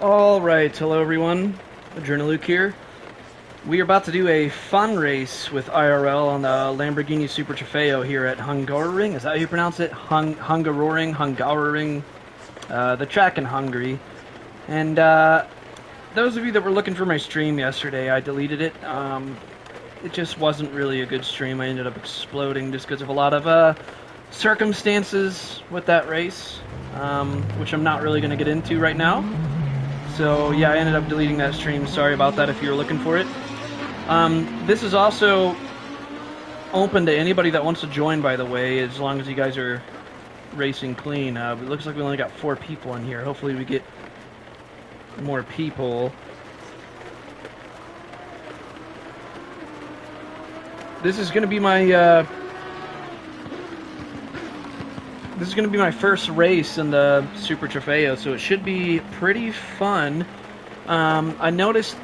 Alright, hello everyone, Adrenal Luke here. We are about to do a fun race with IRL on the Lamborghini Supertrofeo here at Hungaroring. Is that how you pronounce it? Hungaroring, the track in Hungary. And those of you that were looking for my stream yesterday, I deleted it. It just wasn't really a good stream. I ended up exploding just because of a lot of circumstances with that race, which I'm not really going to get into right now. So yeah, I ended up deleting that stream. Sorry about that if you were looking for it. This is also open to anybody that wants to join, by the way, as long as you guys are racing clean. It looks like we only got 4 people in here. Hopefully we get more people. This is going to be my first race in the Supertrofeo, so it should be pretty fun. I noticed,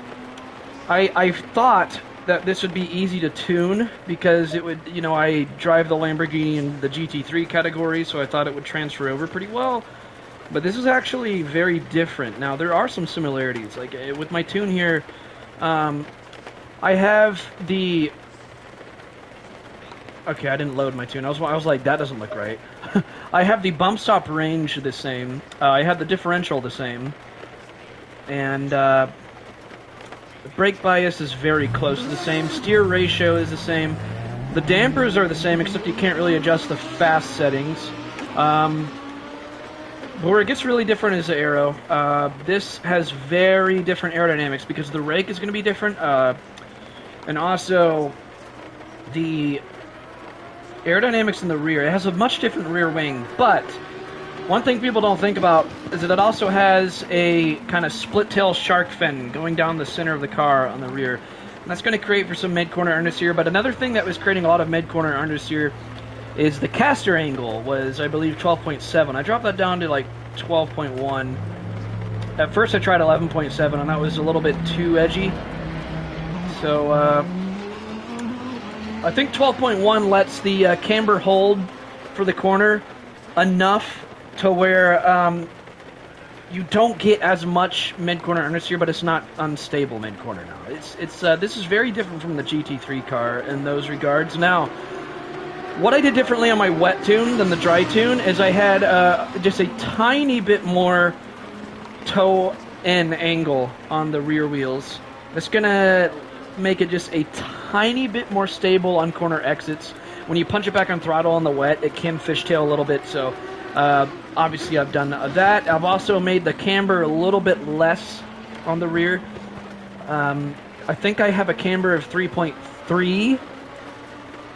I thought that this would be easy to tune because it would, you know, I drive the Lamborghini in the GT3 category, so I thought it would transfer over pretty well. But this is actually very different. Now, there are some similarities. Like, with my tune here, I have the... Okay, I didn't load my tune. I was like, that doesn't look right. I have the bump stop range the same. I have the differential the same. And the brake bias is very close to the same. Steer ratio is the same. The dampers are the same, except you can't really adjust the fast settings. But where it gets really different is the aero. This has very different aerodynamics because the rake is going to be different. And also, the aerodynamics in the rear. It has a much different rear wing, but one thing people don't think about is that it also has a kind of split tail shark fin going down the center of the car on the rear. And that's going to create for some mid-corner understeer, but another thing that was creating a lot of mid-corner understeer is the caster angle was, I believe, 12.7. I dropped that down to like 12.1. At first I tried 11.7 and that was a little bit too edgy. So, I think 12.1 lets the camber hold for the corner enough to where you don't get as much mid-corner understeer, but it's not unstable mid-corner now. This is very different from the GT3 car in those regards. Now, what I did differently on my wet tune than the dry tune is I had just a tiny bit more toe-in angle on the rear wheels. That's gonna make it just a tiny bit more stable on corner exits. When you punch it back on throttle on the wet, it can fishtail a little bit, so obviously I've done that. I've also made the camber a little bit less on the rear. I think I have a camber of 3.3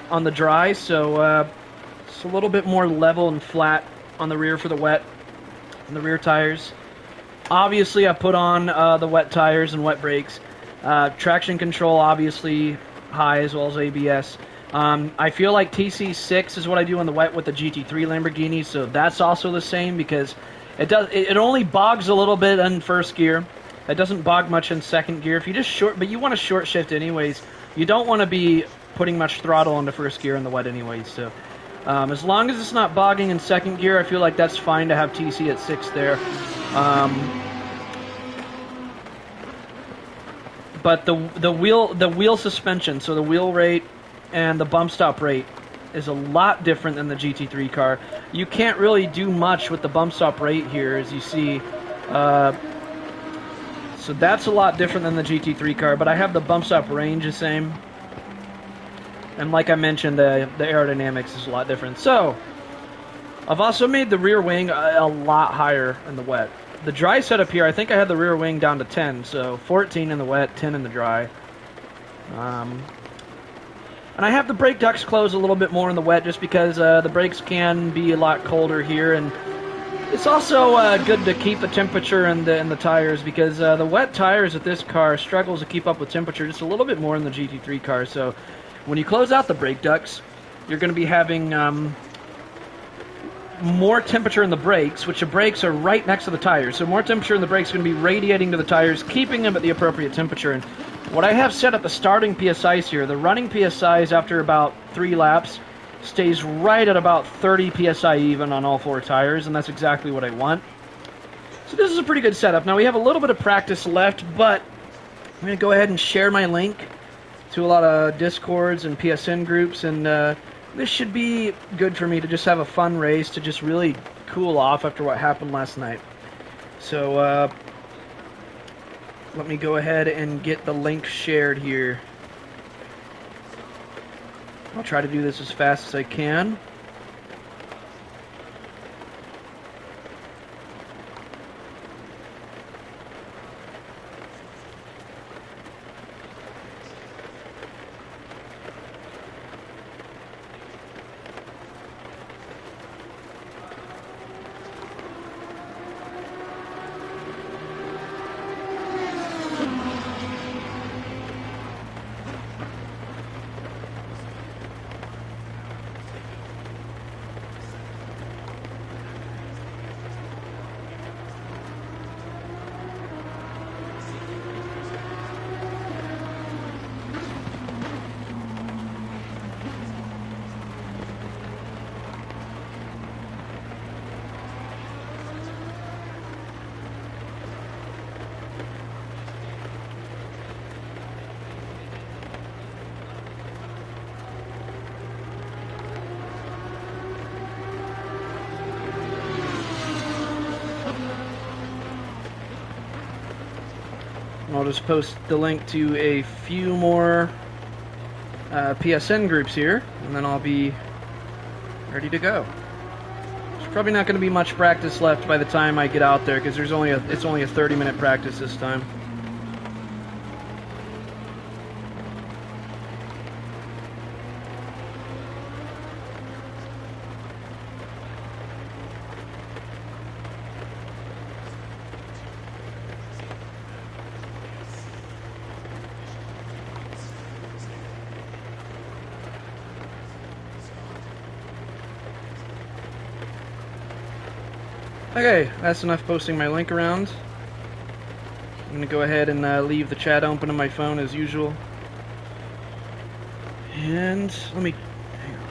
on the dry, so it's a little bit more level and flat on the rear for the wet and the rear tires. Obviously I put on the wet tires and wet brakes. Traction control, obviously, high, as well as ABS. I feel like TC6 is what I do on the wet with the GT3 Lamborghini, so that's also the same because it only bogs a little bit in first gear. It doesn't bog much in second gear. If you just but you want to short shift anyways. You don't want to be putting much throttle into first gear in the wet anyways. So as long as it's not bogging in second gear, I feel like that's fine to have TC at 6 there. But the wheel suspension, so the wheel rate and the bump stop rate is a lot different than the GT3 car. You can't really do much with the bump stop rate here, as you see. So that's a lot different than the GT3 car, but I have the bump stop range the same. And like I mentioned, the aerodynamics is a lot different. So, I've also made the rear wing a lot higher in the wet. The dry setup here, I think I had the rear wing down to 10, so 14 in the wet, 10 in the dry. And I have the brake ducts closed a little bit more in the wet just because the brakes can be a lot colder here, and it's also good to keep the temperature in the tires because the wet tires at this car struggles to keep up with temperature just a little bit more than the GT3 car. So when you close out the brake ducts, you're going to be having more temperature in the brakes, which the brakes are right next to the tires. So more temperature in the brakes is going to be radiating to the tires, keeping them at the appropriate temperature. And what I have set at the starting PSIs here, the running PSIs after about 3 laps stays right at about 30 PSI even on all 4 tires, and that's exactly what I want. So this is a pretty good setup. Now we have a little bit of practice left, but I'm going to go ahead and share my link to a lot of Discords and PSN groups, and this should be good for me to just have a fun race, to just really cool off after what happened last night. So let me go ahead and get the link shared here. I'll try to do this as fast as I can. I'll just post the link to a few more PSN groups here, and then I'll be ready to go. There's probably not going to be much practice left by the time I get out there, because it's only a 30-minute practice this time. Okay, that's enough posting my link around. I'm going to go ahead and leave the chat open on my phone as usual. And let me... hang on.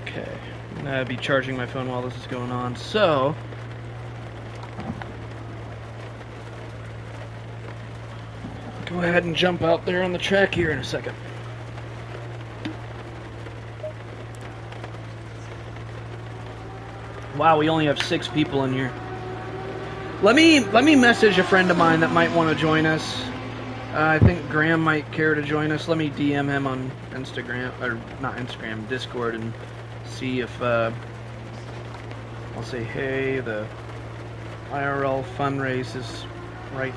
Okay, I'm going to be charging my phone while this is going on. So... go ahead and jump out there on the track here in a second. Wow, we only have 6 people in here. Let me message a friend of mine that might want to join us. I think Graham might care to join us. Let me DM him on Instagram, or not Instagram, Discord, and see if I'll say, hey, the IRL fundraise is right.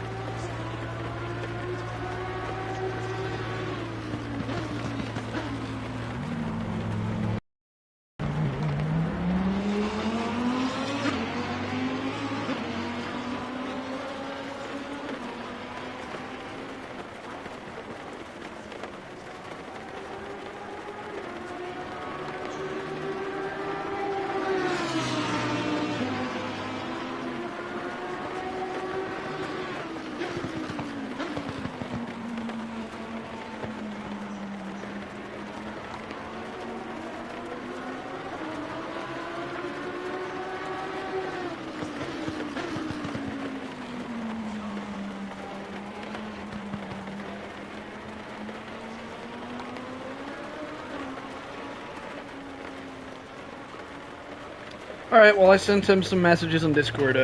Alright, well I sent him some messages on Discord,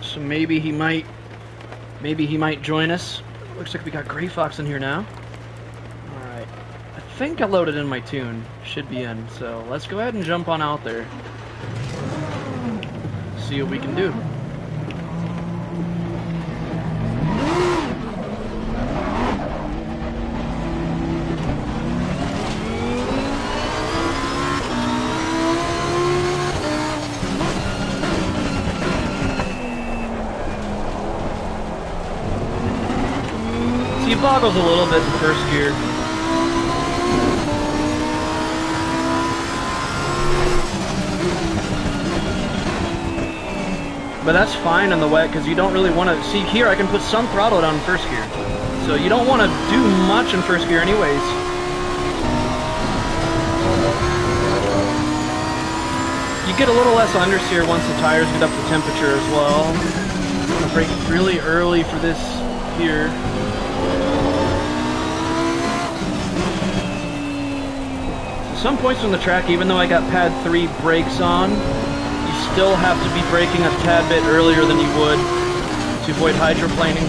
so maybe he might join us. Looks like we got Gray Fox in here now. Alright, I think I loaded in my tune, should be in, so let's go ahead and jump on out there. See what we can do. Boggles a little bit in first gear. But that's fine in the wet because you don't really want to... See, here I can put some throttle down in first gear. So you don't want to do much in first gear anyways. You get a little less understeer once the tires get up to temperature as well. I'm going to brake really early for this here. So some points on the track, even though I got pad 3 brakes on, you still have to be braking a tad bit earlier than you would to avoid hydroplaning.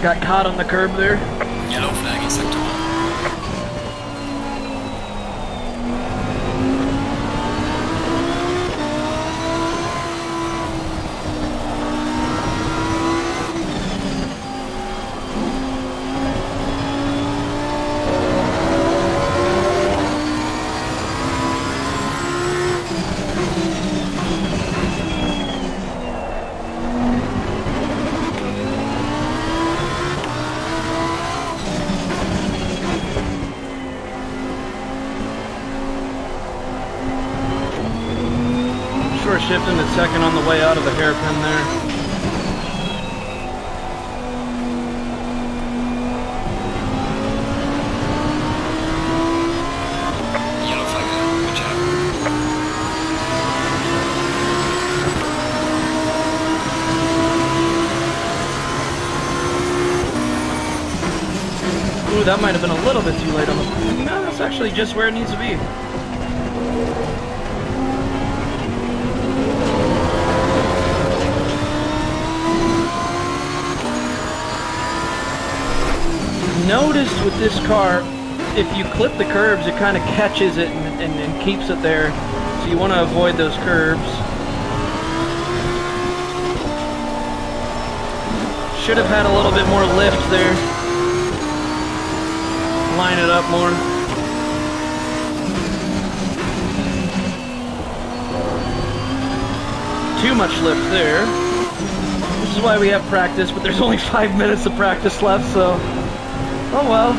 Got caught on the curb there. Yellow flag in sector 1. Short shifting to second on the way out of the hairpin there. Yellow flag ahead. Good job. Ooh, that might have been a little bit too late on the... No, that's actually just where it needs to be. Noticed with this car, if you clip the curbs, it kind of catches it and keeps it there. So you want to avoid those curbs. Should have had a little bit more lift there. Line it up more. Too much lift there. This is why we have practice, but there's only 5 minutes of practice left, so... Oh well,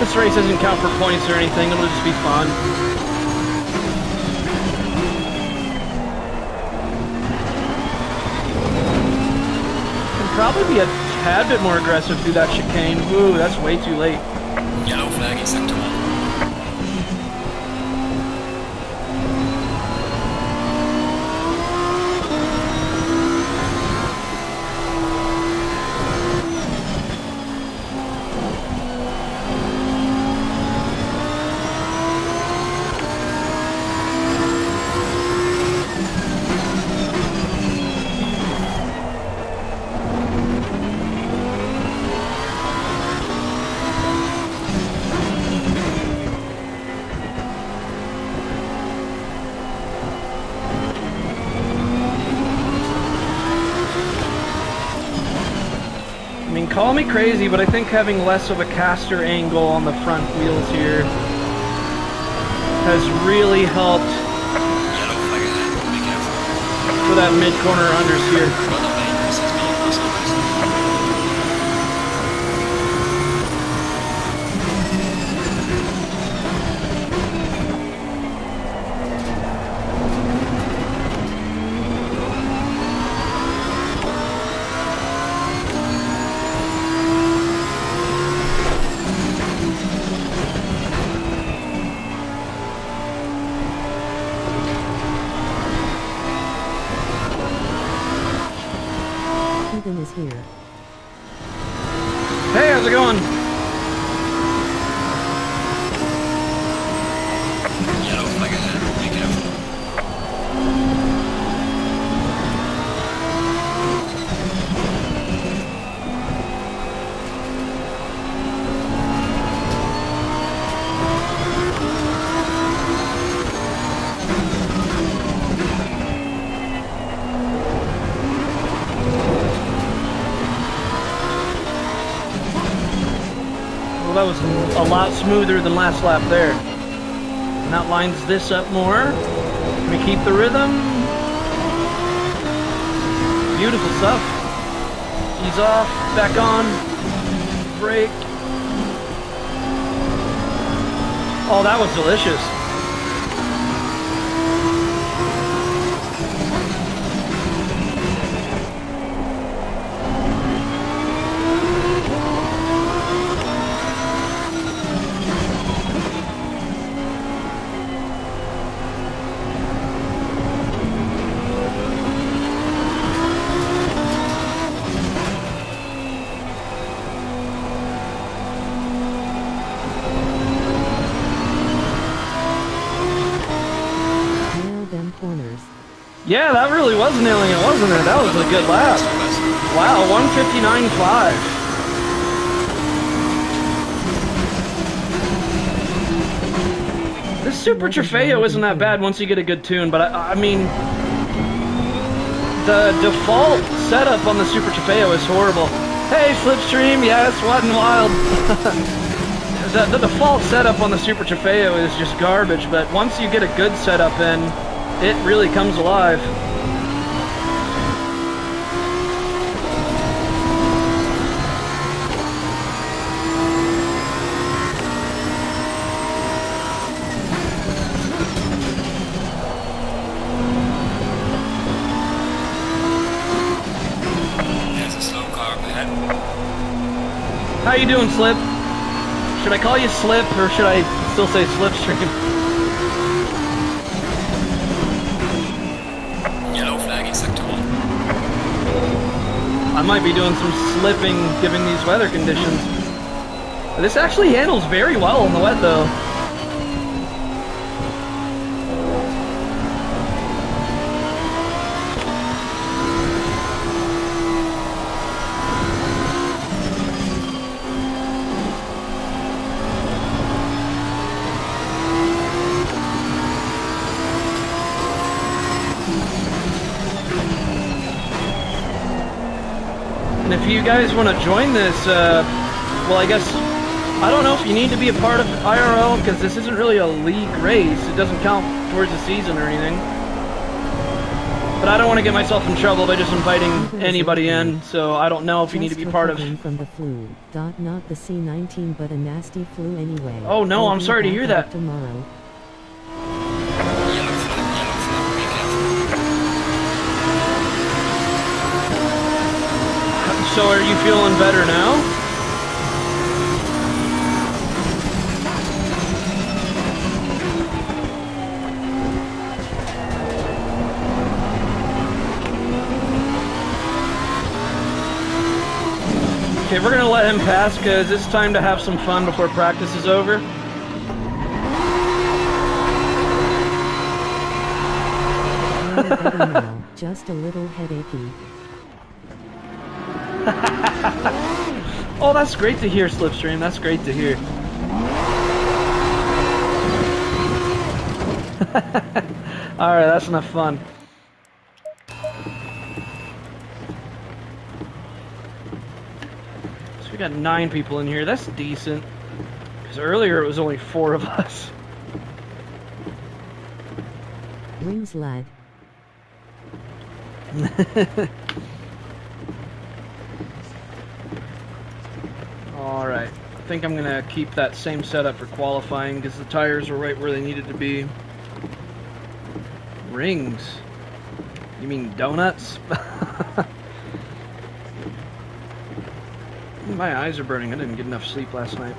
this race doesn't count for points or anything, it'll just be fun. Can probably be a tad bit more aggressive through that chicane. Ooh, that's way too late. Yellow flag in sector 1. I mean, call me crazy, but I think having less of a caster angle on the front wheels here has really helped Yellow flag ahead. Be careful. for that mid-corner understeer. Rather dangerous as being also racing. Is here. Hey, how's it going? Yellow flag ahead. Be careful. Well, that was a lot smoother than last lap there. And that lines this up more. We keep the rhythm. Beautiful stuff. Ease off, back on, brake. Oh, that was delicious. Yeah, that really was nailing it, wasn't it? That was a good lap. Wow, 159.5. This Supertrofeo isn't that bad once you get a good tune, but I mean, the default setup on the Supertrofeo is horrible. Hey, Slipstream, yes, Wet and Wild. The default setup on the Supertrofeo is just garbage, but once you get a good setup in, it really comes alive. There's a slow car up ahead. How you doing, Slip? Should I call you Slip, or should I still say Slipstream? Yellow flag in sector 1. I might be doing some slipping given these weather conditions. This actually handles very well in the wet, though. And if you guys want to join this, well, I guess, I don't know if you need to be a part of IRL, because this isn't really a league race. It doesn't count towards the season or anything. But I don't want to get myself in trouble by just inviting anybody in, so I don't know if you need to be part of... From the flu. Not the C-19, but a nasty flu anyway. Oh no, I'm sorry to hear that. Tomorrow. Yellow flag, be careful. So are you feeling better now? Okay, we're gonna let him pass because it's time to have some fun before practice is over. Just a little headachy. Oh, that's great to hear, Slipstream. That's great to hear. Alright, that's enough fun. So we got 9 people in here. That's decent. Because earlier it was only 4 of us. Rings lad. Alright, I think I'm gonna keep that same setup for qualifying because the tires were right where they needed to be. Rings? You mean donuts? My eyes are burning. I didn't get enough sleep last night.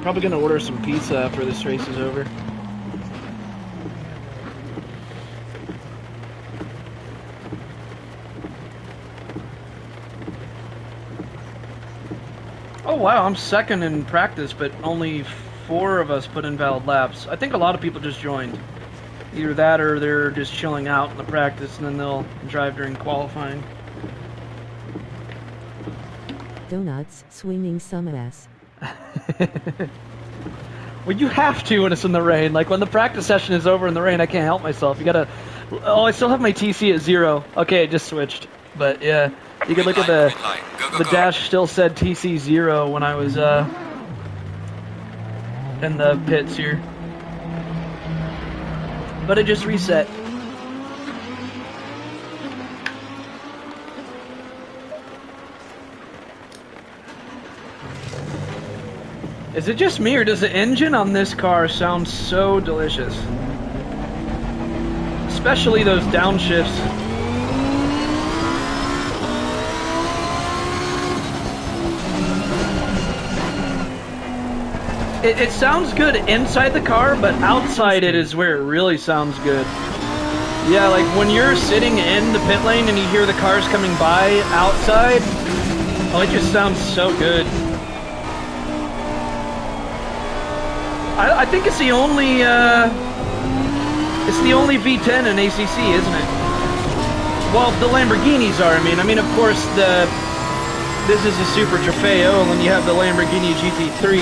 Probably gonna order some pizza after this race is over. Oh wow, I'm second in practice, but only 4 of us put in valid laps. I think a lot of people just joined. Either that or they're just chilling out in the practice and then they'll drive during qualifying. Donuts, swinging some ass. Well, you have to when it's in the rain. Like when the practice session is over in the rain, I can't help myself. You gotta... Oh, I still have my TC at 0. Okay, it just switched. But yeah, you can look at the... The dash still said TC 0 when I was in the pits here. But it just reset. Is it just me or does the engine on this car sound so delicious? Especially those downshifts. It sounds good inside the car, but outside it is where it really sounds good. Yeah, like when you're sitting in the pit lane and you hear the cars coming by outside, oh, it just sounds so good. I think it's the only It's the only V10 in ACC, isn't it? Well, the Lamborghinis are. I mean, of course, this is a Supertrofeo, and then you have the Lamborghini GT3.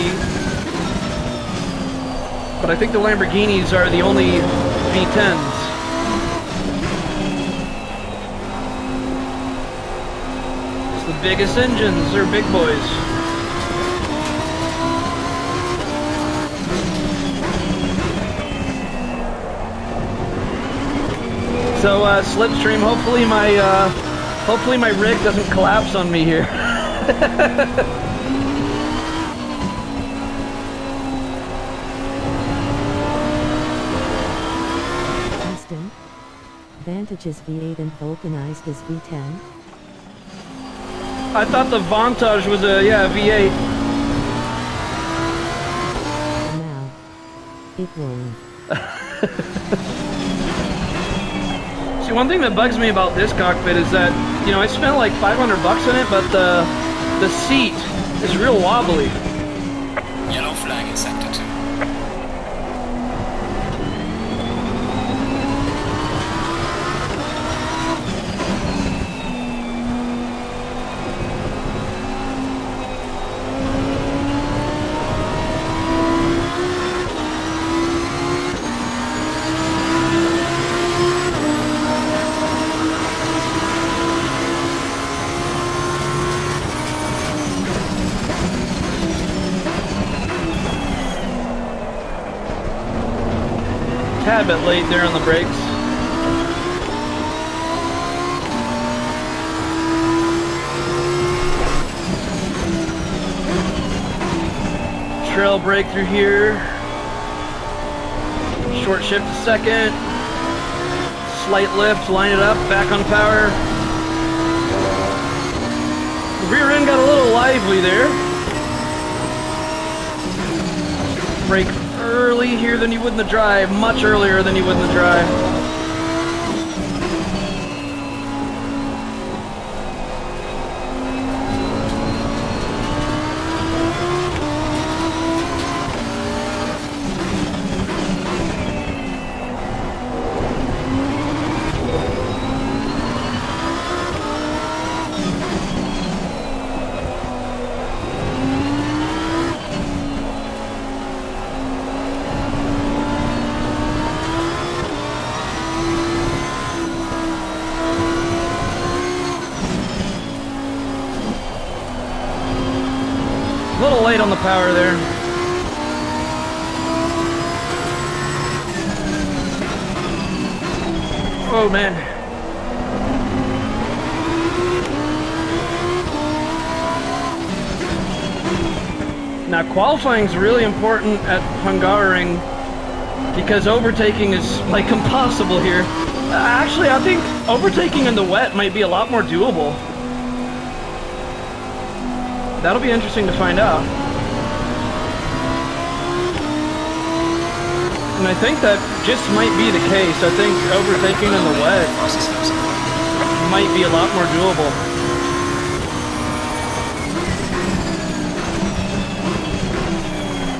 But I think the Lamborghinis are the only V10s. It's the biggest engines. They're big boys. So Slipstream, hopefully my rig doesn't collapse on me here. Houston. Vantage is V8 and vulcanized is V10. I thought the Vantage was a V8. Now. It won't. See, one thing that bugs me about this cockpit is that, you know, I spent like $500 in it, but the seat is real wobbly. Yellow flag in sector 2. Tad bit late there on the brakes. Trail brake through here. Short shift to second. Slight lift, line it up, back on power. The rear end got a little lively there. Brake early here than you would in the drive, much earlier than you would in the drive. A little late on the power there. Oh man. Now qualifying is really important at Hungaroring because overtaking is like impossible here. Actually, I think overtaking in the wet might be a lot more doable. That'll be interesting to find out. And I think that just might be the case. I think overtaking in the wet might be a lot more doable.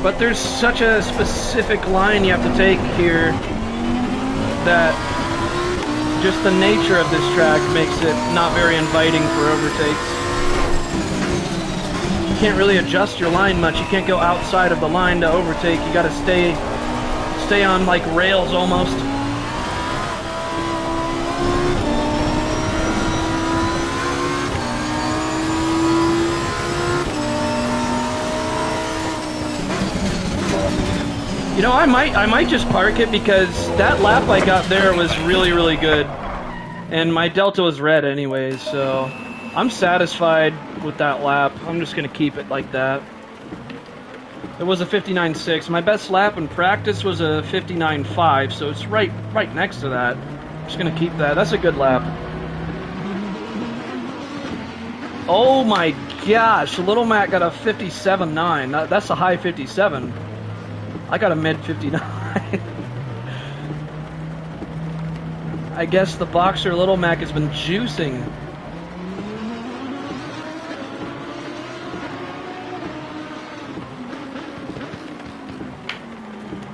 But there's such a specific line you have to take here that just the nature of this track makes it not very inviting for overtakes. You can't really adjust your line much. You can't go outside of the line to overtake. You gotta stay on like rails almost. You know, I might just park it because that lap I got there was really, really good. And my delta was red anyways, so I'm satisfied with that lap. I'm just gonna keep it like that. It was a 59.6. My best lap in practice was a 59.5, so it's right next to that. I'm just gonna keep that. That's a good lap. Oh my gosh, Little Mac got a 57.9. That's a high 57. I got a mid 59. I guess the Boxer Little Mac has been juicing.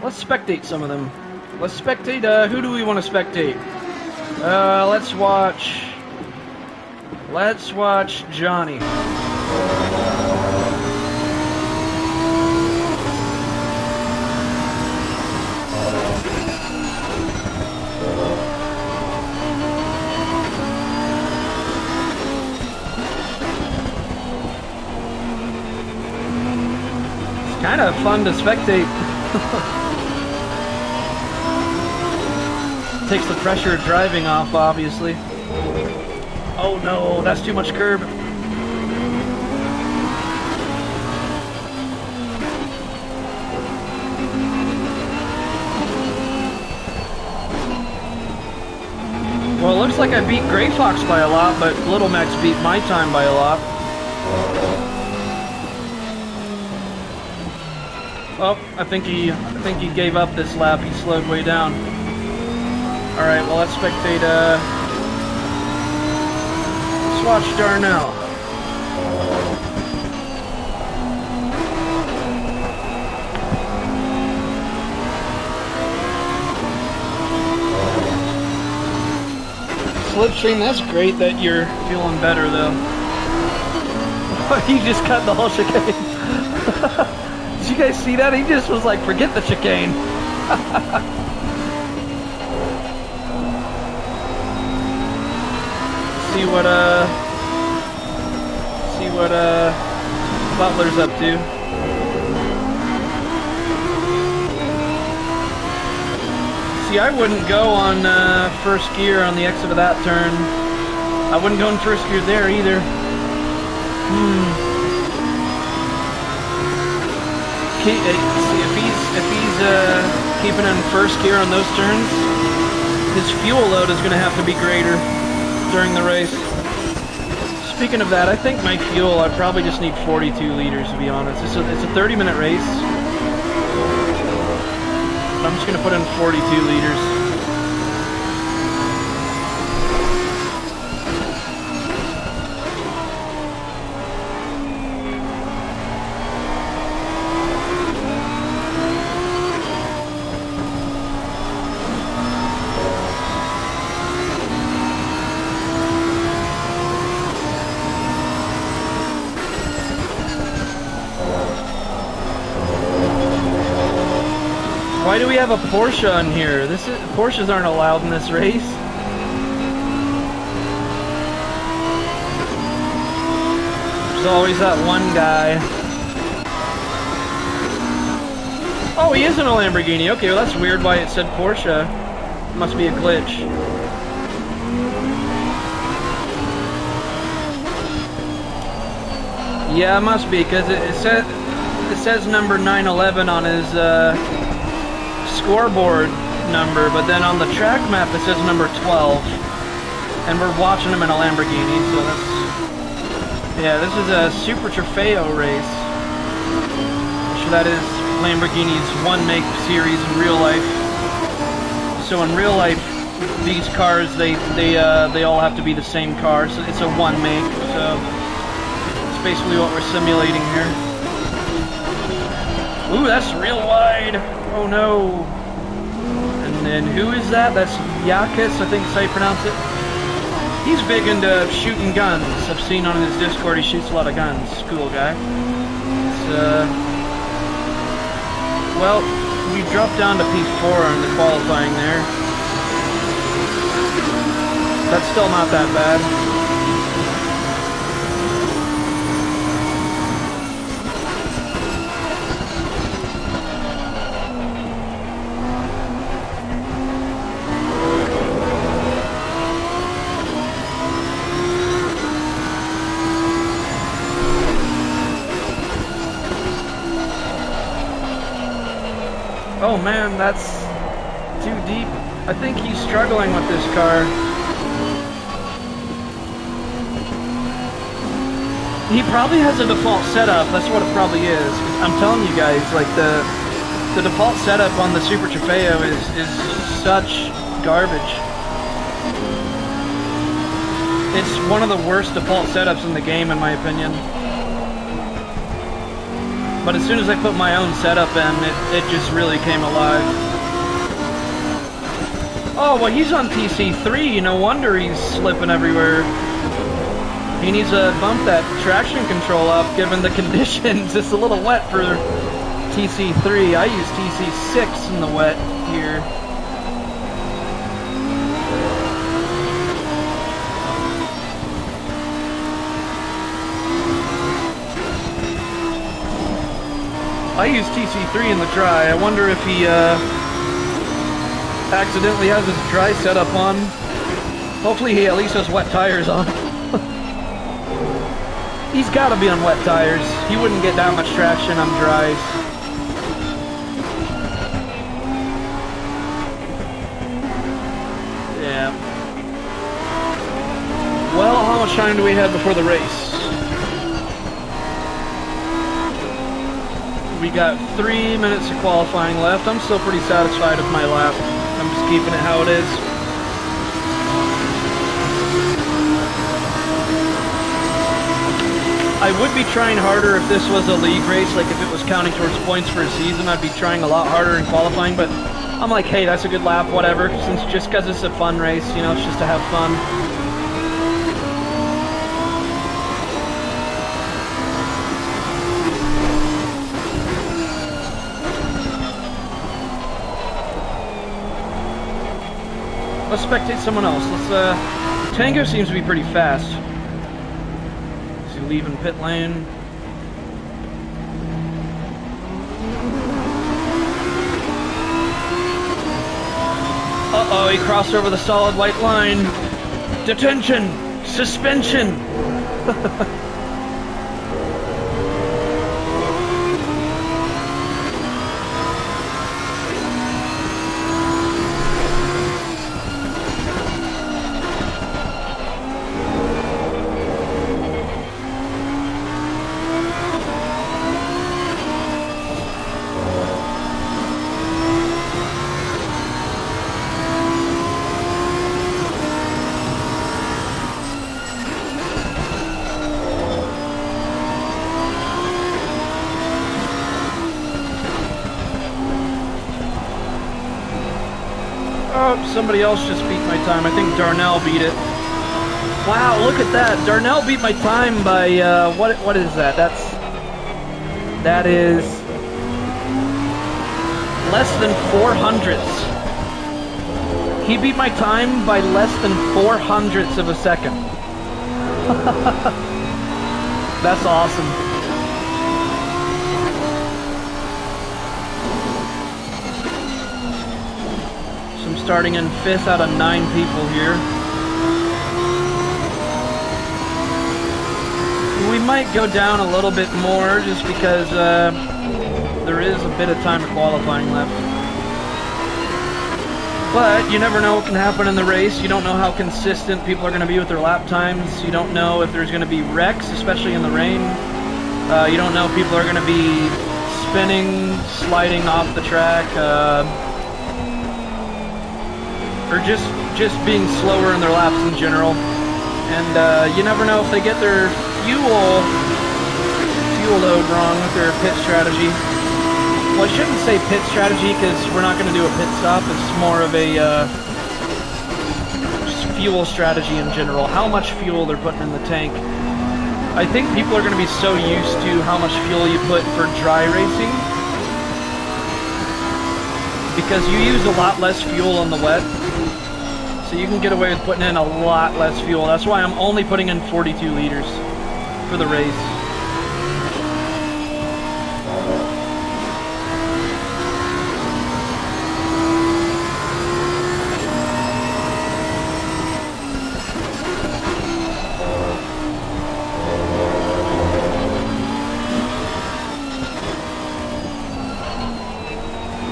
Let's spectate some of them. Let's spectate. Who do we want to spectate? Let's watch. Let's watch Johnny. Kind of fun to spectate. Takes the pressure of driving off, obviously. Oh no, that's too much curb. Well, it looks like I beat Gray Fox by a lot, but Little Max beat my time by a lot. Oh, I think he gave up this lap. He slowed way down. All right, well, let's spectate. Let's watch Darnell. Slipstream, that's great that you're feeling better, though. He just cut the whole chicane. Did you guys see that? He just was like, forget the chicane. See what Butler's up to. See, I wouldn't go on first gear on the exit of that turn. I wouldn't go in first gear there either. See, if he's keeping in first gear on those turns, his fuel load is going to have to be greater during the race. Speaking of that, I think my fuel, I probably just need 42 liters, to be honest. It's a 30-minute race. I'm just going to put in 42 liters. Why do we have a Porsche on here? Porsches aren't allowed in this race. There's always that one guy. Oh, he is in a Lamborghini. Okay, well that's weird why it said Porsche. Must be a glitch. Yeah, it must be, because it says number 911 on his scoreboard number, but then on the track map it says number 12, and we're watching him in a Lamborghini, so that's, yeah, this is a Supertrofeo race, which that is Lamborghini's one make series in real life. So in real life, these cars, they all have to be the same car, so it's a one make, so it's basically what we're simulating here. Ooh, that's real wide. Oh no. And then who is that? That's Yakis, I think is how you pronounce it. He's big into shooting guns. I've seen on his Discord he shoots a lot of guns. Cool guy. Well, we dropped down to P4 in the qualifying there. That's still not that bad. Oh man, that's too deep. I think he's struggling with this car. He probably has a default setup, that's what it probably is. I'm telling you guys, like the default setup on the Supertrofeo is such garbage. It's one of the worst default setups in the game, in my opinion. But as soon as I put my own setup in, it just really came alive. Oh, well, he's on TC3. No wonder he's slipping everywhere. He needs to bump that traction control up, given the conditions. It's a little wet for TC3. I use TC6 in the wet here. I use TC3 in the dry. I wonder if he accidentally has his dry setup on. Hopefully he at least has wet tires on. He's got to be on wet tires. He wouldn't get that much traction on dries. Yeah. Well, how much time do we have before the race? We got 3 minutes of qualifying left. I'm still pretty satisfied with my lap. I'm just keeping it how it is. I would be trying harder if this was a league race, like if it was counting towards points for a season, I'd be trying a lot harder in qualifying, but I'm like, hey, that's a good lap, whatever, just because it's a fun race, you know, it's just to have fun. Let's spectate someone else. Tango seems to be pretty fast. Is he leaving pit lane? Uh-oh, he crossed over the solid white line. Detention! Suspension! Somebody else just beat my time. I think Darnell beat it. Wow, look at that. Darnell beat my time by, what is that? That is less than 400ths. He beat my time by less than 400ths of a second. That's awesome. Starting in 5th out of 9 people here. We might go down a little bit more just because there is a bit of time of qualifying left. But you never know what can happen in the race. You don't know how consistent people are going to be with their lap times. You don't know if there's going to be wrecks, especially in the rain. You don't know if people are going to be spinning, sliding off the track. Or just being slower in their laps in general. And you never know if they get their fuel load wrong with their pit strategy. Well, I shouldn't say pit strategy because we're not going to do a pit stop. It's more of a just fuel strategy in general. How much fuel they're putting in the tank. I think people are going to be so used to how much fuel you put for dry racing, because you use a lot less fuel on the wet. So you can get away with putting in a lot less fuel. That's why I'm only putting in 42 liters for the race.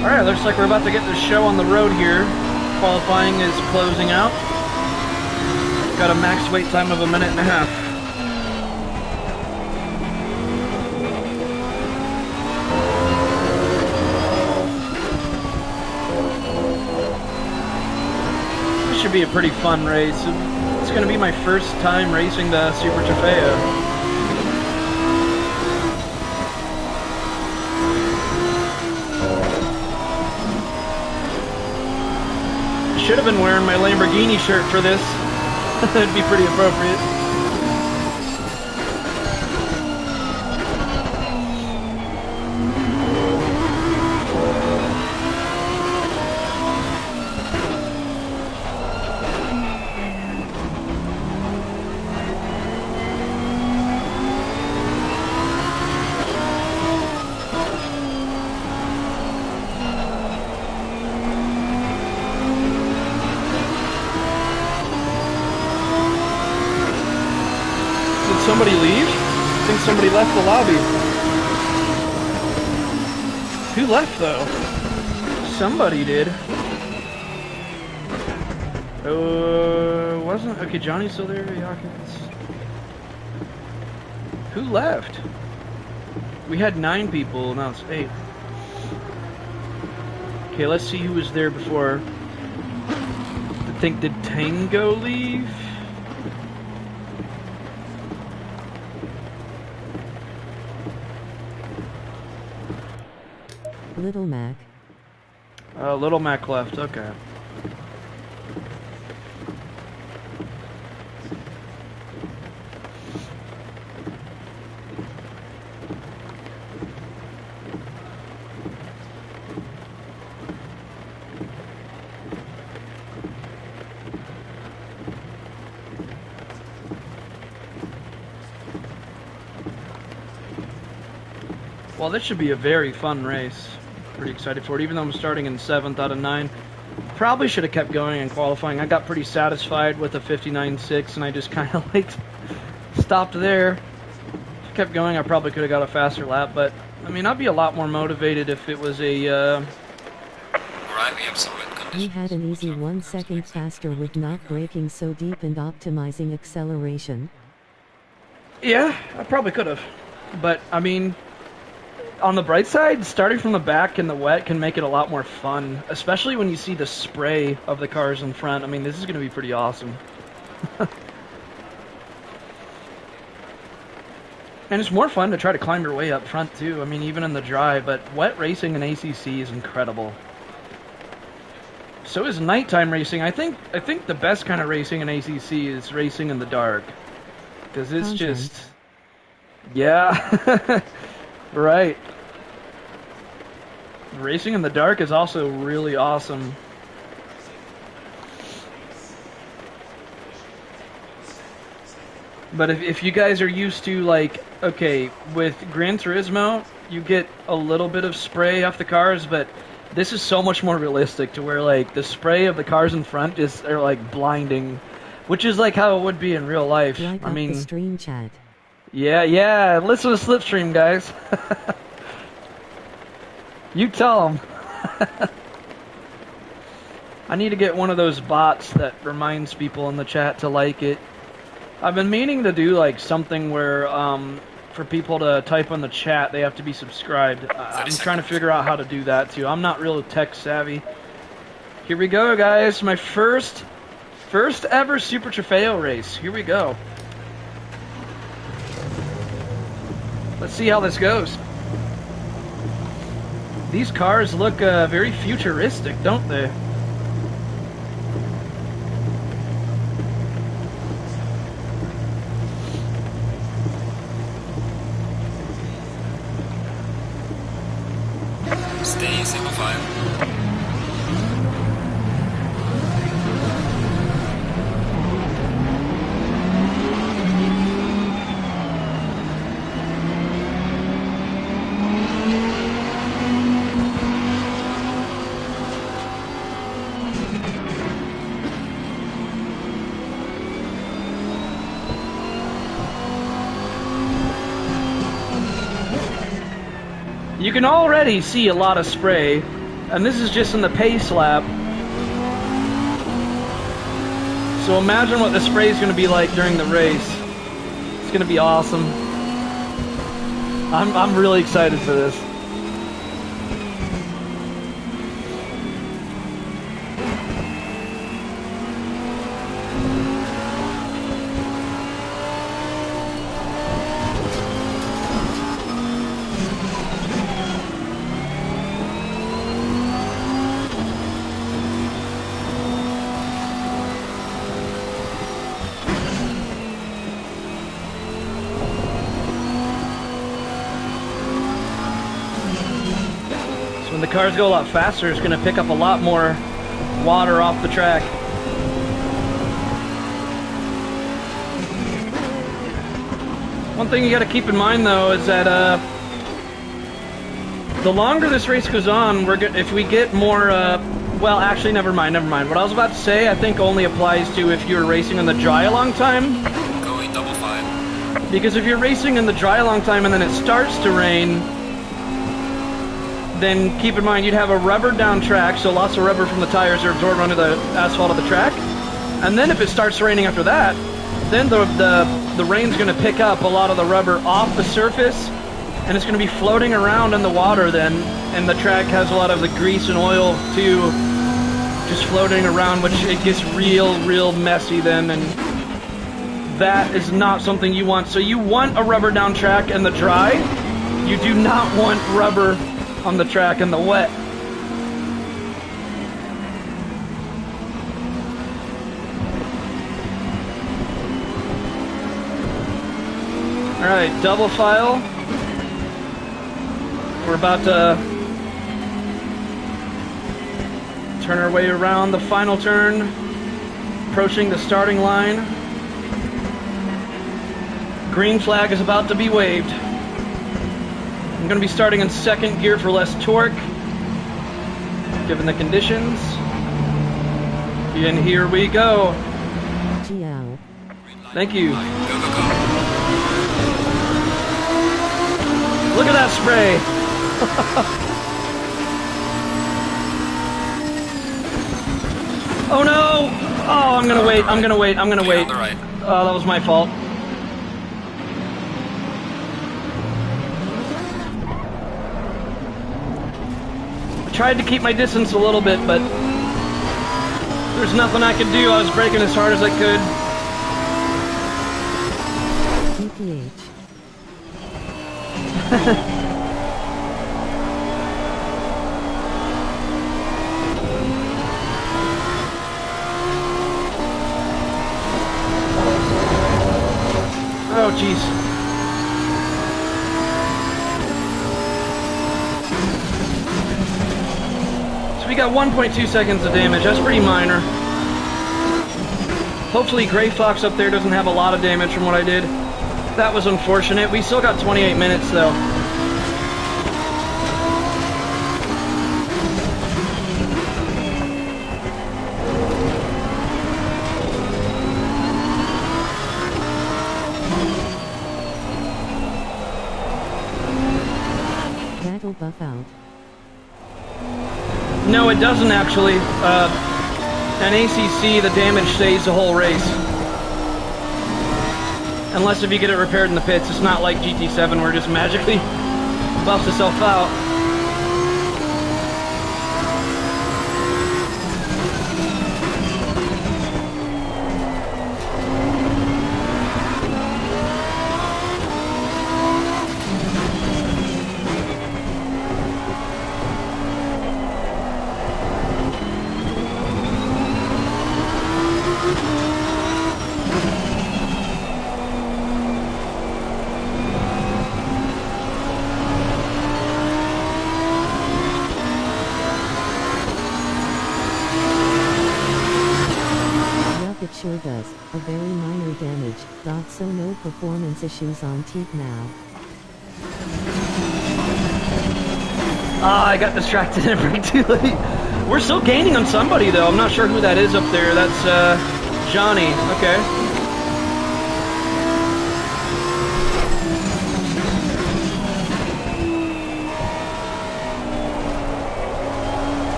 Alright, looks like we're about to get this show on the road here. Qualifying is closing out. Got a max wait time of 1.5 minutes. This should be a pretty fun race. It's going to be my first time racing the Supertrofeo. Should have been wearing my Lamborghini shirt for this. That'd be pretty appropriate. Somebody leave? I think somebody left the lobby. Who left though? Somebody did. Wasn't okay. Johnny's still there. Yakins. Who left? We had 9 people. Now it's 8. Okay, let's see who was there before. I think did Tango leave? Little Mac. Little Mac left, okay. Well, this should be a very fun race. Pretty excited for it, even though I'm starting in 7th out of 9. Probably should have kept going in qualifying. I got pretty satisfied with a 59.6, and I just kind of like stopped there. If I kept going, I probably could have got a faster lap, but I mean, I'd be a lot more motivated if it was a. Right, we have some wind conditions. We had an easy 1 second faster with not braking so deep and optimizing acceleration. Yeah, I probably could have, but I mean. On the bright side, starting from the back in the wet can make it a lot more fun, especially when you see the spray of the cars in front. I mean, this is going to be pretty awesome. And it's more fun to try to climb your way up front, too. I mean, even in the dry, but wet racing in ACC is incredible. So is nighttime racing. I think the best kind of racing in ACC is racing in the dark. Because it's just... Yeah. Right. Racing in the dark is also really awesome. But if you guys are used to, like, okay, with Gran Turismo, you get a little bit of spray off the cars, but this is so much more realistic to where, like, the spray of the cars in front are, like, blinding, which is, like, how it would be in real life. Like I mean... the stream chat. Yeah, listen to Slipstream, guys. You tell them. I need to get one of those bots that reminds people in the chat to like it. I've been meaning to do like something where for people to type on the chat, they have to be subscribed. I'm trying to figure out how to do that too. I'm not real tech savvy. Here we go, guys. My first ever Supertrofeo race. Here we go. Let's see how this goes. These cars look very futuristic, don't they? Stay single file. You can already see a lot of spray, and this is just in the pace lap. So imagine what the spray is going to be like during the race. It's going to be awesome. I'm really excited for this. the cars go a lot faster, it's going to pick up a lot more water off the track. One thing you got to keep in mind though is that the longer this race goes on, if we get more, well actually never mind. What I was about to say I think only applies to if you're racing on the dry a long time. Going double file. Because if you're racing in the dry a long time and then it starts to rain, then keep in mind you'd have a rubber down track, so lots of rubber from the tires are absorbed onto the asphalt of the track. And then if it starts raining after that, then the rain's going to pick up a lot of the rubber off the surface, and it's going to be floating around in the water then, and the track has a lot of the grease and oil too, just floating around, which it gets real messy then, and that is not something you want. So you want a rubber down track in the dry, you do not want rubber on the track in the wet. Alright, double file. We're about to turn our way around the final turn, approaching the starting line. Green flag is about to be waved. I'm going to be starting in second gear for less torque, given the conditions. And here we go. Thank you. Go, go, go. Look at that spray. Oh no! Oh, I'm gonna wait. I'm gonna wait. On the right. Oh, that was my fault. I tried to keep my distance a little bit, but there's nothing I could do. I was braking as hard as I could. Oh, jeez. So we got 1.2 seconds of damage. That's pretty minor. Hopefully Gray Fox up there doesn't have a lot of damage from what I did. That was unfortunate. We still got 28 minutes though. That'll buff out. No, it doesn't actually. An ACC, the damage stays the whole race. Unless if you get it repaired in the pits. It's not like GT7 where it just magically buffs itself out. It sure does. A very minor damage. So no performance issues on teeth now. Ah, I got distracted and braked too late. We're still gaining on somebody though. I'm not sure who that is up there. That's Johnny. Okay.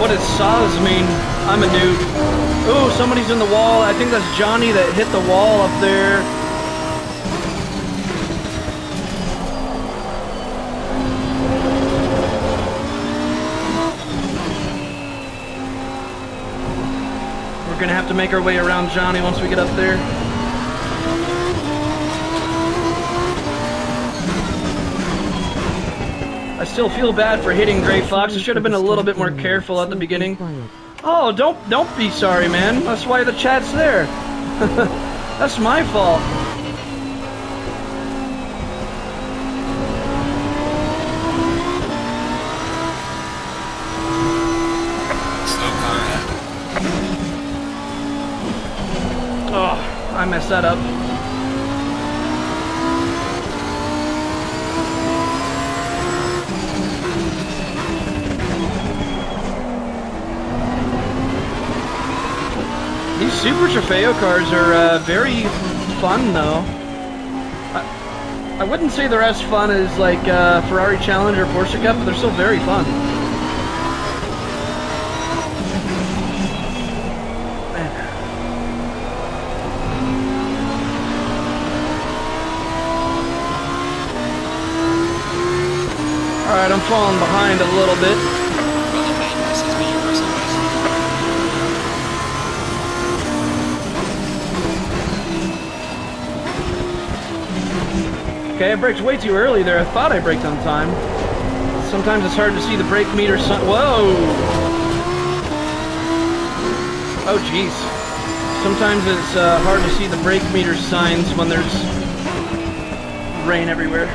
What does Saz mean? I'm a noob. Oh, somebody's in the wall. I think that's Johnny that hit the wall up there. We're gonna have to make our way around Johnny once we get up there. I still feel bad for hitting Gray Fox. I should have been a little bit more careful at the beginning. Oh, don't be sorry, man. That's why the chat's there. That's my fault. I messed that up. These Supertrofeo cars are very fun, though. I wouldn't say they're as fun as like Ferrari Challenge or Porsche Cup, but they're still very fun. Alright, I'm falling behind a little bit. Okay, I braked way too early there. I thought I braked on time. Sometimes it's hard to see the brake meter sign. Whoa! Oh, jeez. Sometimes it's hard to see the brake meter signs when there's rain everywhere.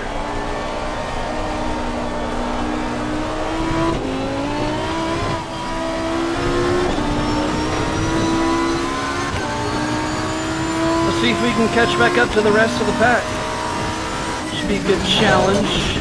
Let's see if we can catch back up to the rest of the pack. Should be a good challenge.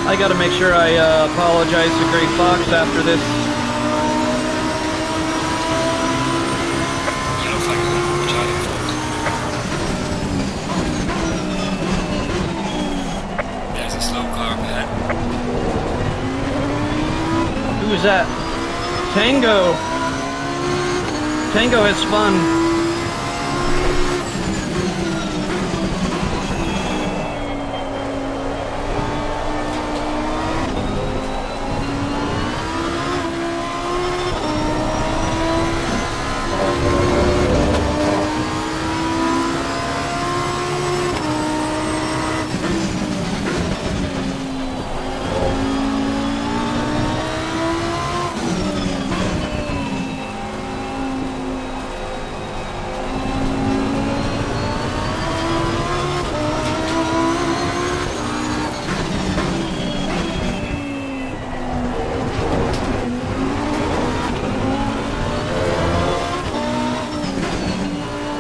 I gotta make sure I apologize to Gray Fox after this. You look like a little retarded folk. There's a slow car up ahead. Who is that? Tango! Tango has fun.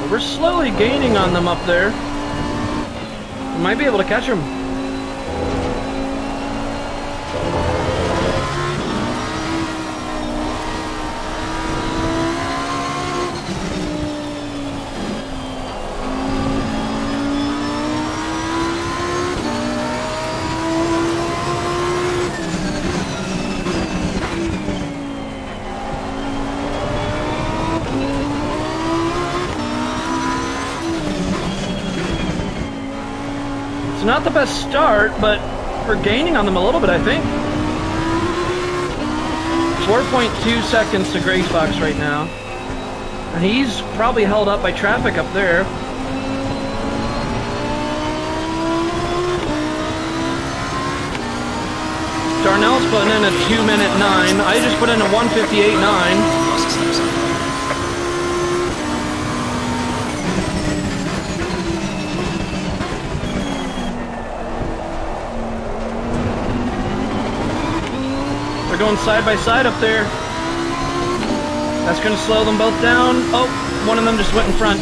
We're slowly gaining on them up there. We might be able to catch them. It's not the best start, but we're gaining on them a little bit, I think. 4.2 seconds to Gray Fox right now. And he's probably held up by traffic up there. Darnell's putting in a 2:09. I just put in a 1:58.9. Going side by side up there. That's going to slow them both down. Oh, one of them just went in front.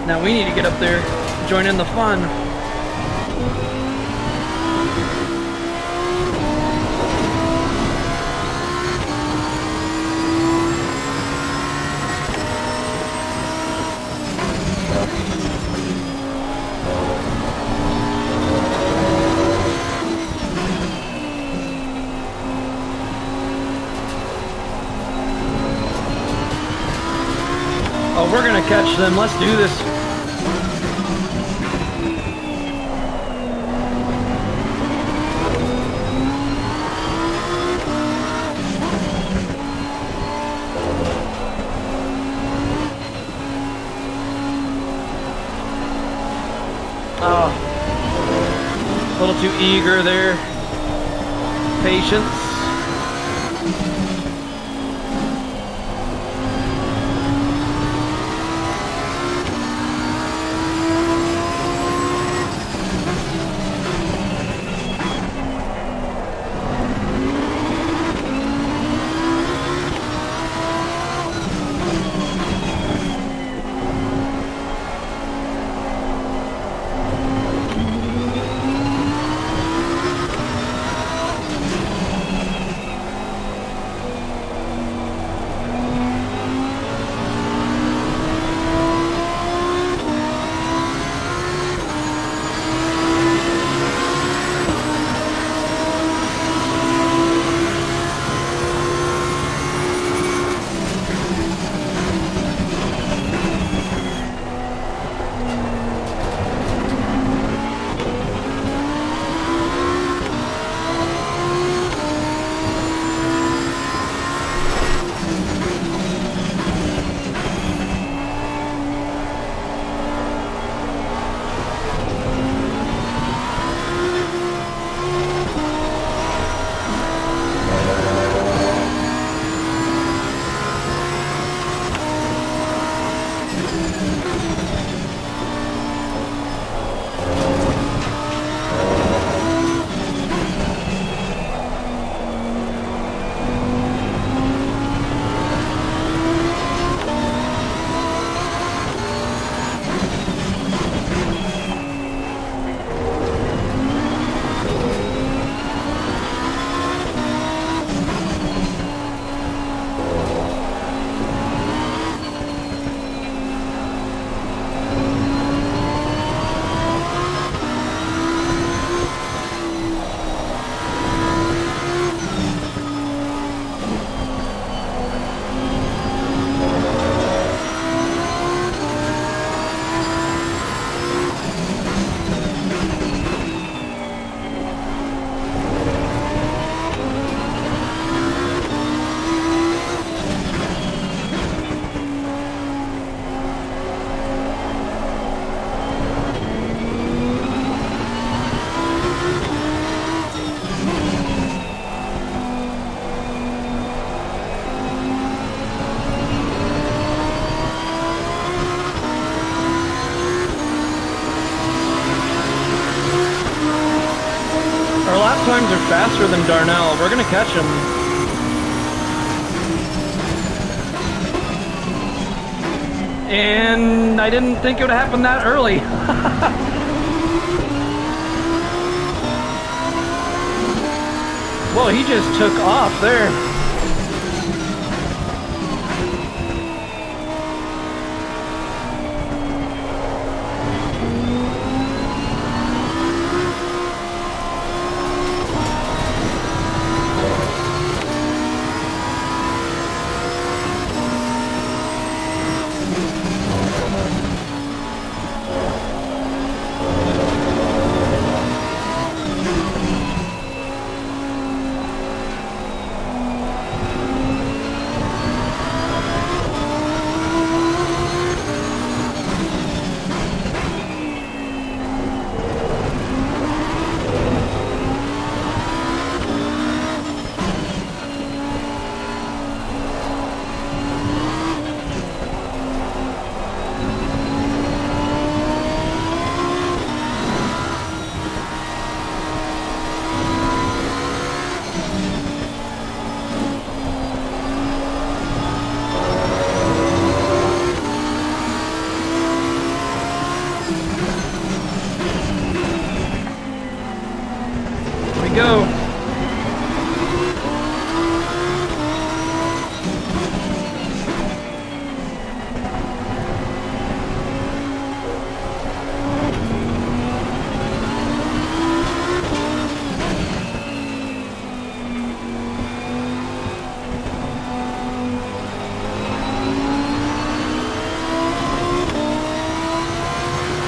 Now we need to get up there, join in the fun. Oh, we're gonna catch them. Let's do this. Oh, a little too eager there. Patience. Our lap times are faster than Darnell. We're gonna catch him. And I didn't think it would happen that early. Whoa, he just took off there.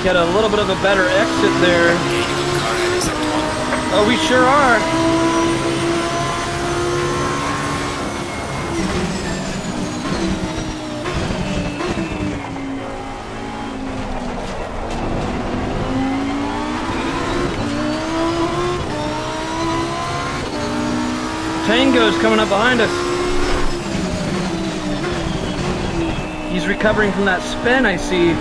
Get a little bit of a better exit there. Gaining on car ahead in sector 1. Oh, we sure are. Tango's coming up behind us. He's recovering from that spin, I see.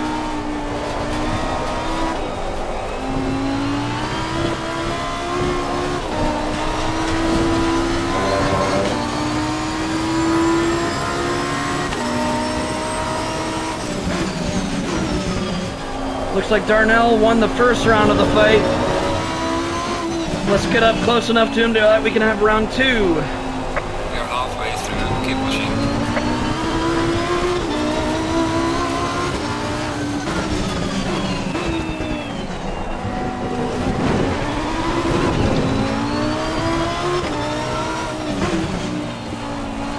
Looks like Darnell won the first round of the fight. Let's get up close enough to him so that we can have round 2. We are halfway through. Keep pushing.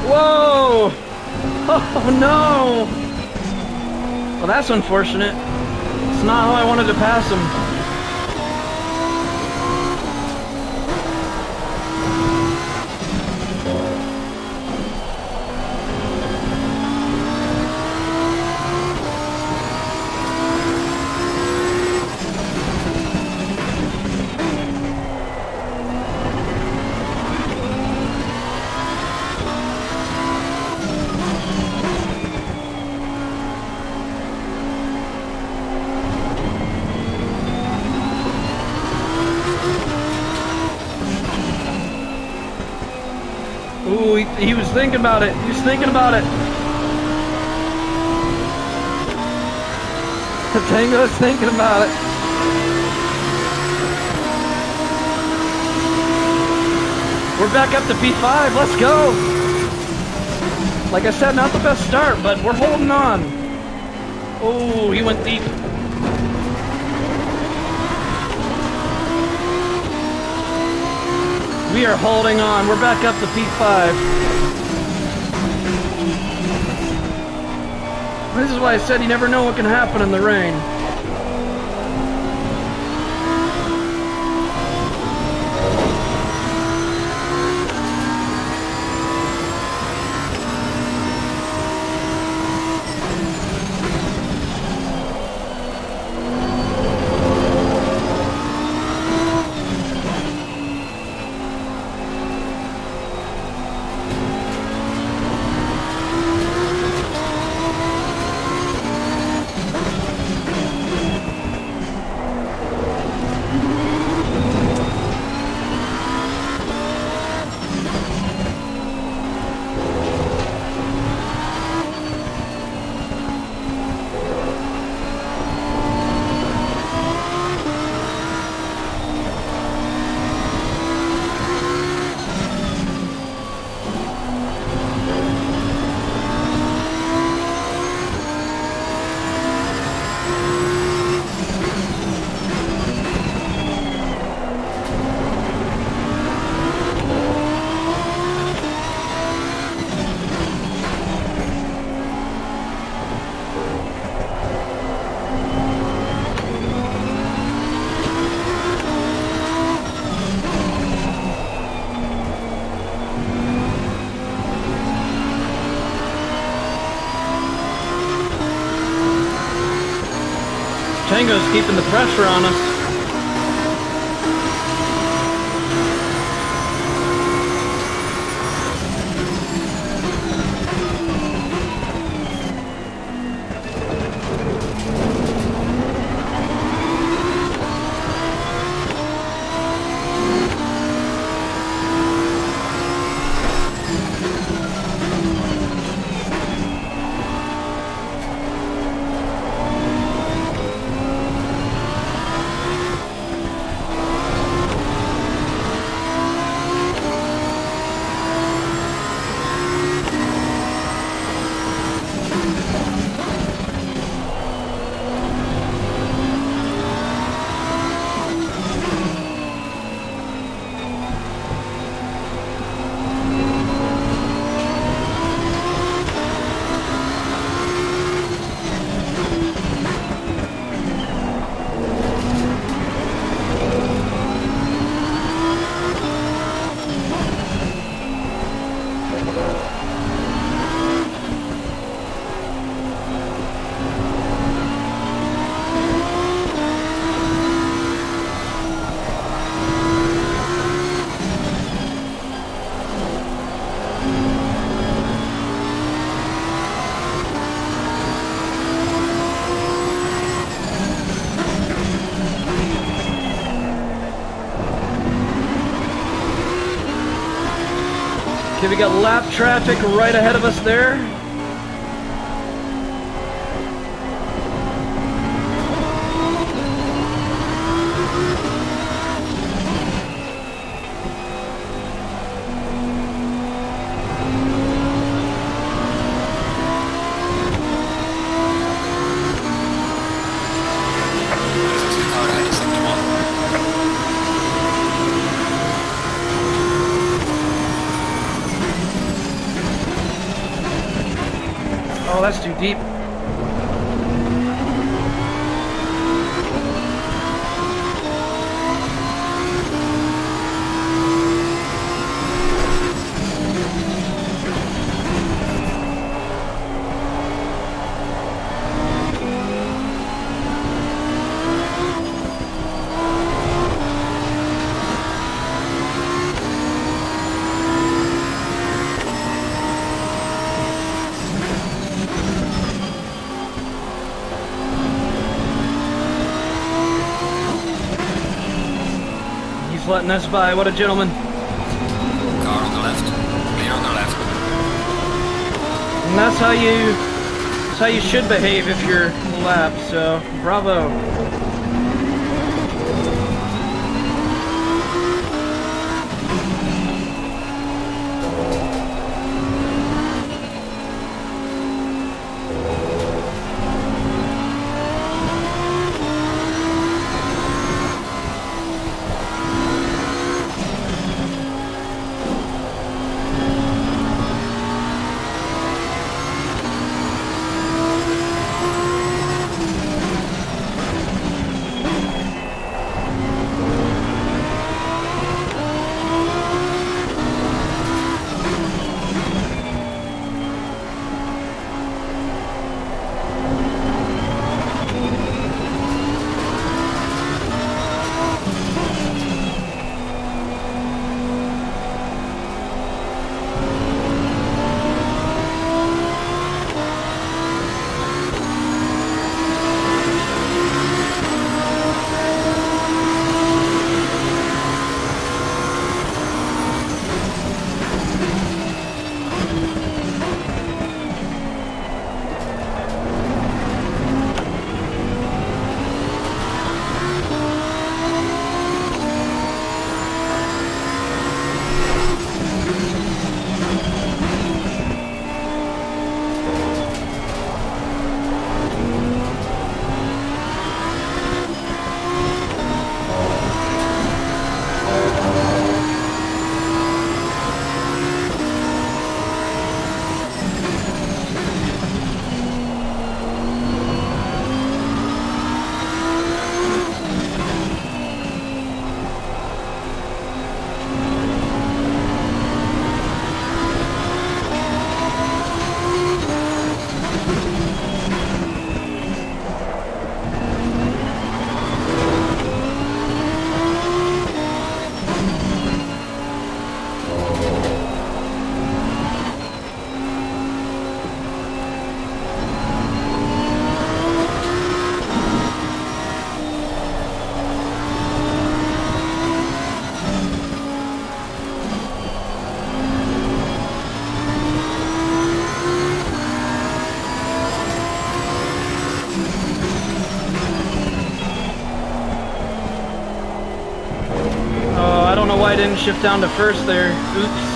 Whoa! Oh no! Well, that's unfortunate. It's not how I wanted to pass him. Ooh, he was thinking about it. He was thinking about it. Tango's thinking about it. We're back up to P5. Let's go. Like I said, not the best start, but we're holding on. Oh, he went deep. We are holding on. We're back up to P5. This is why I said you never know what can happen in the rain. Tango's keeping the pressure on us. Okay, we got lap traffic right ahead of us there. There's a car ahead in sector 1. Oh, that's too deep. He's letting us by. What a gentleman. Car on the left. Clear on the left. And that's how you should behave if you're lap. So, bravo. I didn't shift down to first there. Oops.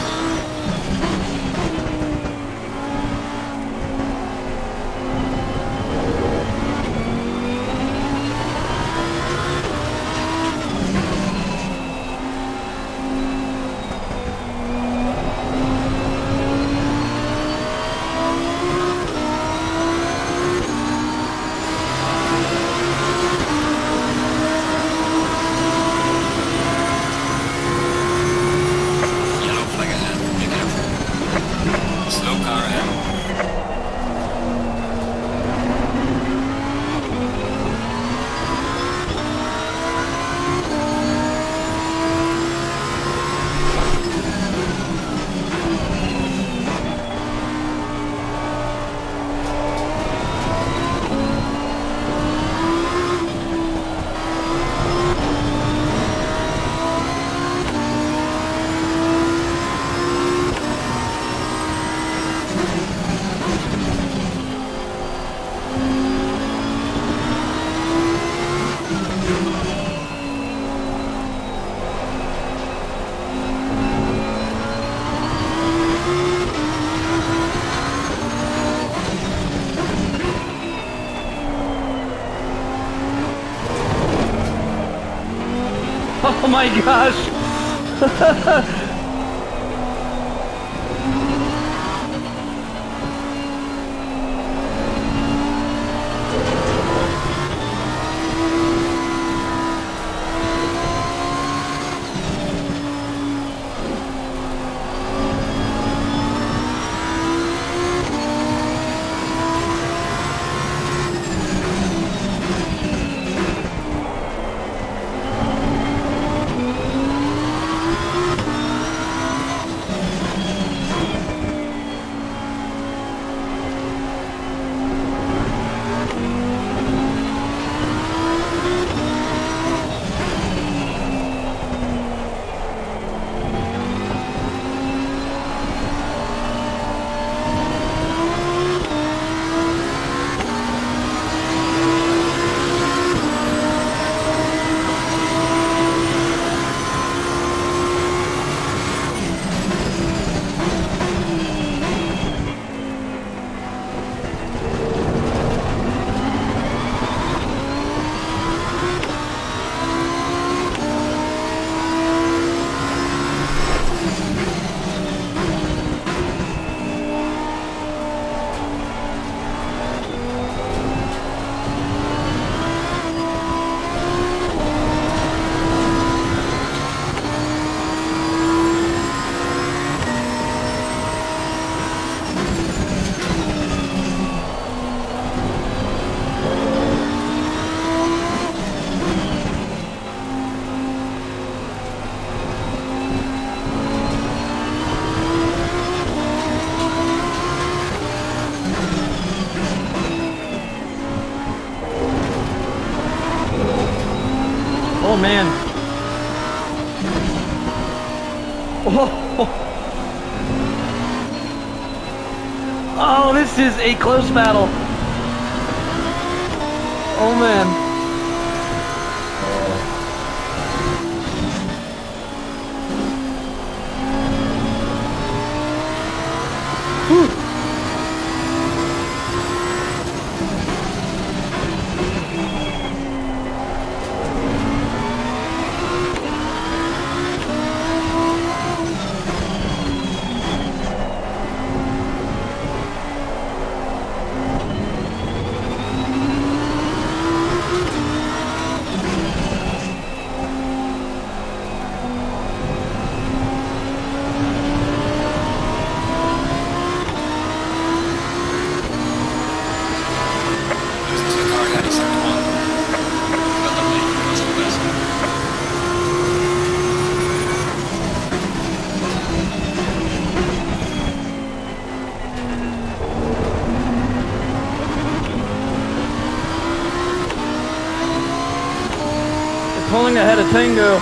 Oh my gosh! Oh man. Oh. Oh, this is a close battle. Oh man. Whew. Losing to the car guy, second one. Got the lead, that's the best. They're pulling ahead of Tango.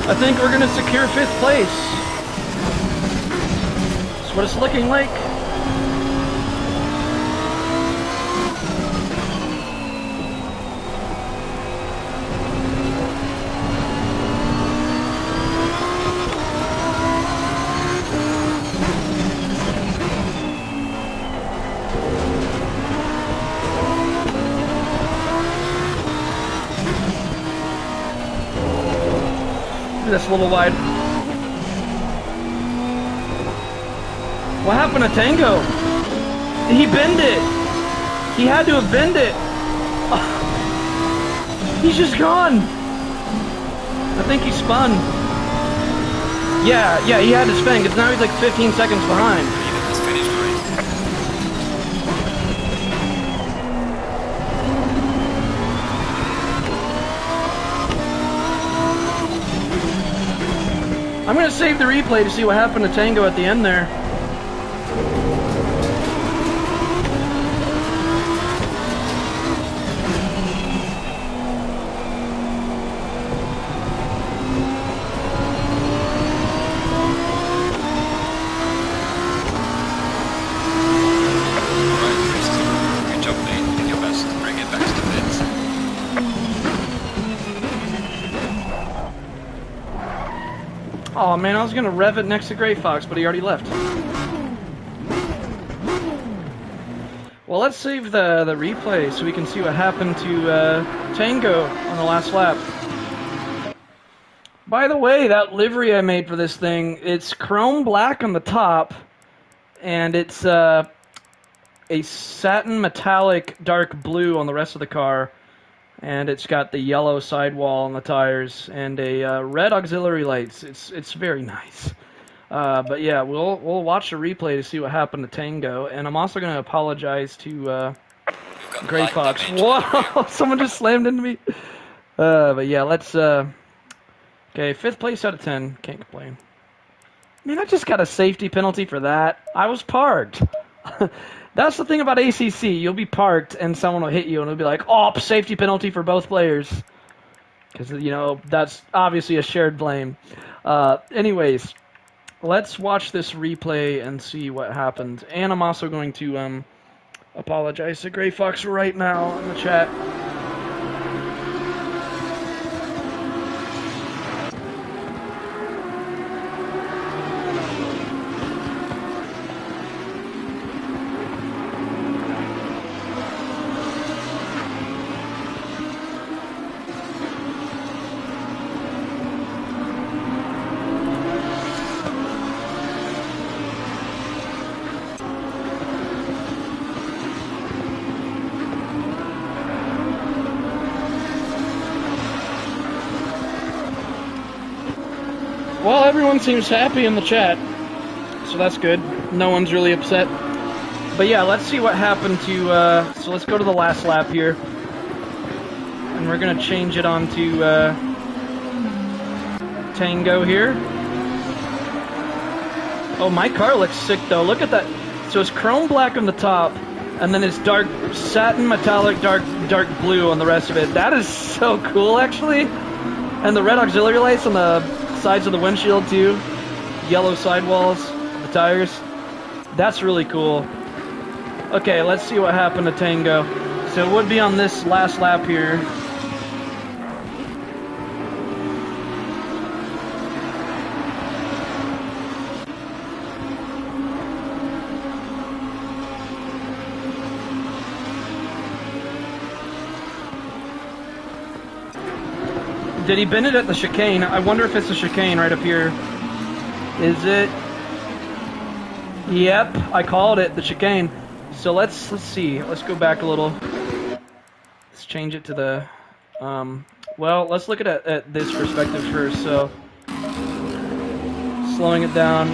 I think we're gonna secure 5th place. That's what it's looking like. That's a little wide. What happened to Tango? He bent it. He had to have bent it. He's just gone. I think he spun. Yeah, he had to spin because now he's like 15 seconds behind. It's finished already. I'm gonna save the replay to see what happened to Tango at the end there. Alright, Christopher. Good job, mate. You did your best to bring it back to the pits. Oh man, I was gonna rev it next to Grey Fox, but he already left. Well, let's save the replay so we can see what happened to Tango on the last lap. By the way, that livery I made for this thing, it's chrome black on the top, and it's a satin metallic dark blue on the rest of the car. And it's got the yellow sidewall on the tires and a red auxiliary lights. It's very nice. But yeah, we'll watch the replay to see what happened to Tango. And I'm also going to apologize to You've got the Grey light Fox. damage. Whoa! Someone just slammed into me. But yeah, let's... okay, 5th place out of 10. Can't complain. Man, I just got a safety penalty for that. I was parked. That's the thing about ACC. You'll be parked and someone will hit you and it'll be like, oh, safety penalty for both players. Because, you know, that's obviously a shared blame. Anyways, let's watch this replay and see what happened. And I'm also going to apologize to Grey Fox right now in the chat. Well, everyone seems happy in the chat, so that's good. No one's really upset. But yeah, let's see what happened to, so let's go to the last lap here. And we're going to change it on to Tango here. Oh, my car looks sick though. Look at that. So it's chrome black on the top, and then it's dark satin metallic dark blue on the rest of it. That is so cool, actually. And the red auxiliary lights on the sides of the windshield too. Yellow sidewalls, the tires. That's really cool. Okay, let's see what happened to Tango. So it would be on this last lap here. Did he bend it at the chicane? I wonder if it's the chicane right up here. Is it? Yep, I called it, the chicane. So let's see. Let's go back a little. Let's change it to the... well, let's look at this perspective first. So, slowing it down.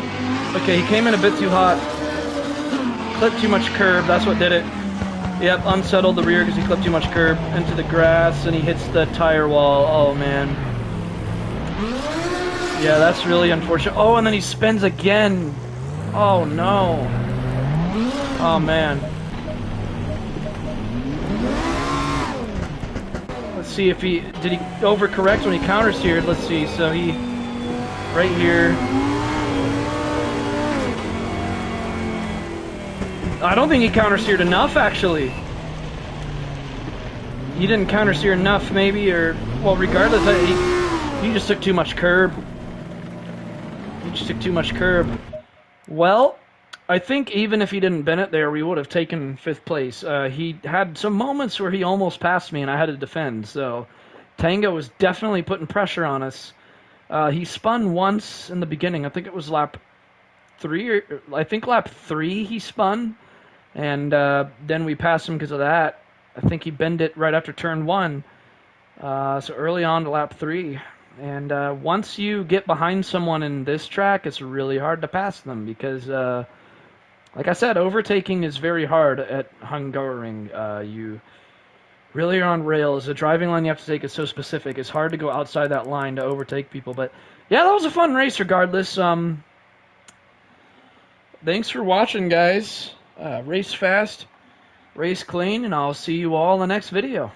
Okay, he came in a bit too hot. Clipped too much curb, that's what did it. Yep, unsettled the rear because he clipped too much curb into the grass and he hits the tire wall. Oh, man. Yeah, that's really unfortunate. Oh, and then he spins again. Oh, no. Oh, man. Let's see if did he overcorrect when he counter-steered? Let's see. So he right here. I don't think he countersteered enough, actually. He didn't countersteer enough, maybe, or... Well, regardless, he just took too much curb. He just took too much curb. Well, I think even if he didn't bend it there, we would have taken 5th place. He had some moments where he almost passed me, and I had to defend, so... Tango was definitely putting pressure on us. He spun once in the beginning. I think it was lap 3, or I think lap 3 he spun. And then we passed him because of that. I think he bent it right after turn 1. So early on to lap 3. And once you get behind someone in this track, it's really hard to pass them because, like I said, overtaking is very hard at Hungaroring. You really are on rails. The driving line you have to take is so specific. It's hard to go outside that line to overtake people. But yeah, that was a fun race regardless. Thanks for watching, guys. Race fast, race clean, and I'll see you all in the next video.